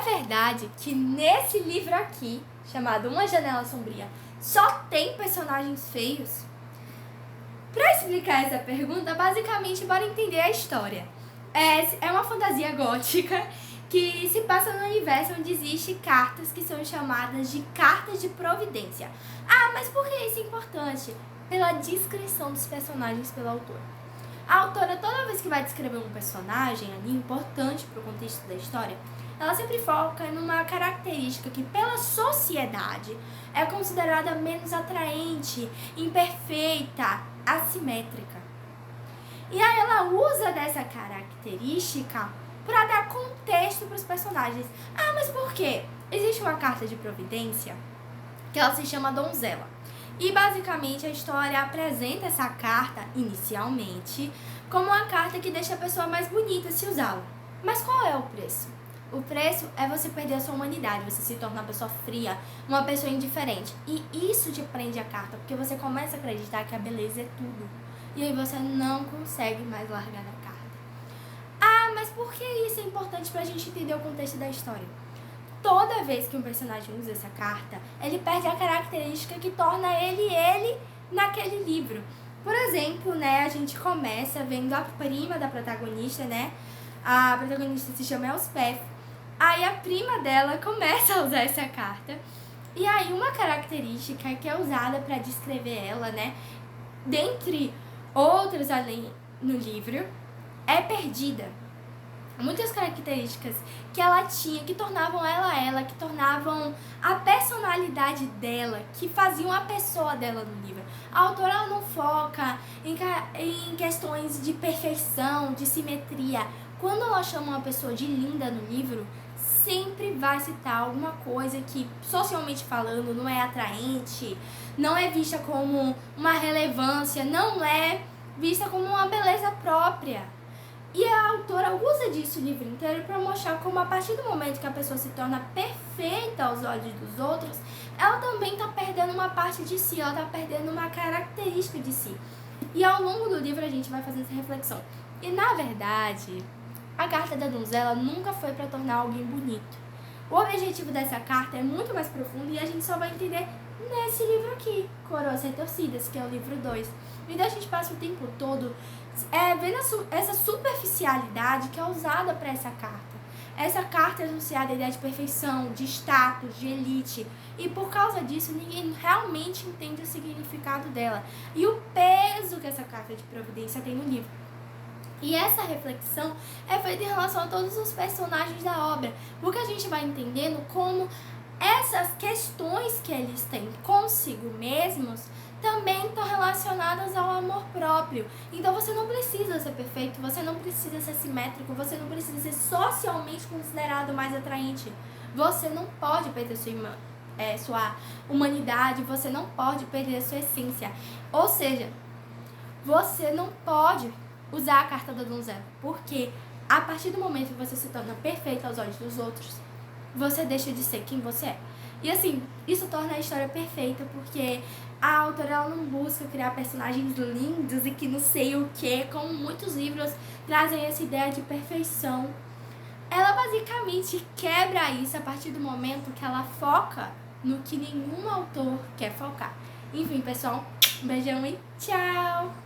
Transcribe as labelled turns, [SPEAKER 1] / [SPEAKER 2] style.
[SPEAKER 1] verdade que nesse livro aqui, chamado Uma Janela Sombria, só tem personagens feios? Para explicar essa pergunta, basicamente, bora entender a história. É uma fantasia gótica que se passa no universo onde existem cartas que são chamadas de cartas de providência. Ah, mas por que isso é importante? Pela descrição dos personagens pela autora. A autora, toda vez que vai descrever um personagem ali importante para o contexto da história, ela sempre foca numa característica que pela sociedade é considerada menos atraente, imperfeita, assimétrica. E aí ela usa dessa característica para dar contexto para os personagens. Ah, mas por quê? Existe uma carta de providência que ela se chama Donzela. E basicamente a história apresenta essa carta, inicialmente, como uma carta que deixa a pessoa mais bonita se usá-la. Mas qual é o preço? O preço é você perder a sua humanidade, você se tornar uma pessoa fria, uma pessoa indiferente. E isso te prende a carta, porque você começa a acreditar que a beleza é tudo. E aí você não consegue mais largar a carta. Ah, mas por que isso é importante pra gente entender o contexto da história? Toda vez que um personagem usa essa carta, ele perde a característica que torna ele naquele livro. Por exemplo, né, a gente começa vendo a prima da protagonista, né? A protagonista se chama Elspeth. Aí a prima dela começa a usar essa carta. E aí uma característica que é usada para descrever ela, né, dentre outras além no livro, é perdida. Muitas características que ela tinha, que tornavam ela, que tornavam a personalidade dela, que faziam a pessoa dela no livro. A autora ela não foca em questões de perfeição, de simetria. Quando ela chama uma pessoa de linda no livro, sempre vai citar alguma coisa que, socialmente falando, não é atraente, não é vista como uma relevância, não é vista como uma beleza própria. E a autora usa disso o livro inteiro para mostrar como a partir do momento que a pessoa se torna perfeita aos olhos dos outros, ela também está perdendo uma parte de si, ela está perdendo uma característica de si. E ao longo do livro a gente vai fazendo essa reflexão. E na verdade, a carta da donzela nunca foi para tornar alguém bonito. O objetivo dessa carta é muito mais profundo e a gente só vai entender nesse livro aqui, Coroas Retorcidas, que é o livro 2. Então a gente passa o tempo todo vendo essa superficialidade que é usada para essa carta. Essa carta é associada à ideia de perfeição, de status, de elite. E por causa disso, ninguém realmente entende o significado dela e o peso que essa carta de providência tem no livro. E essa reflexão é feita em relação a todos os personagens da obra, porque a gente vai entendendo como essas questões que eles têm consigo mesmos também estão relacionadas ao amor próprio. Então você não precisa ser perfeito, você não precisa ser simétrico, você não precisa ser socialmente considerado mais atraente. Você não pode perder sua humanidade, você não pode perder a sua essência. Ou seja, você não pode usar a carta da donzela, porque a partir do momento que você se torna perfeito aos olhos dos outros, você deixa de ser quem você é. E assim, isso torna a história perfeita, porque a autora ela não busca criar personagens lindos e que não sei o que, como muitos livros trazem essa ideia de perfeição. Ela basicamente quebra isso a partir do momento que ela foca no que nenhum autor quer focar. Enfim, pessoal, um beijão e tchau!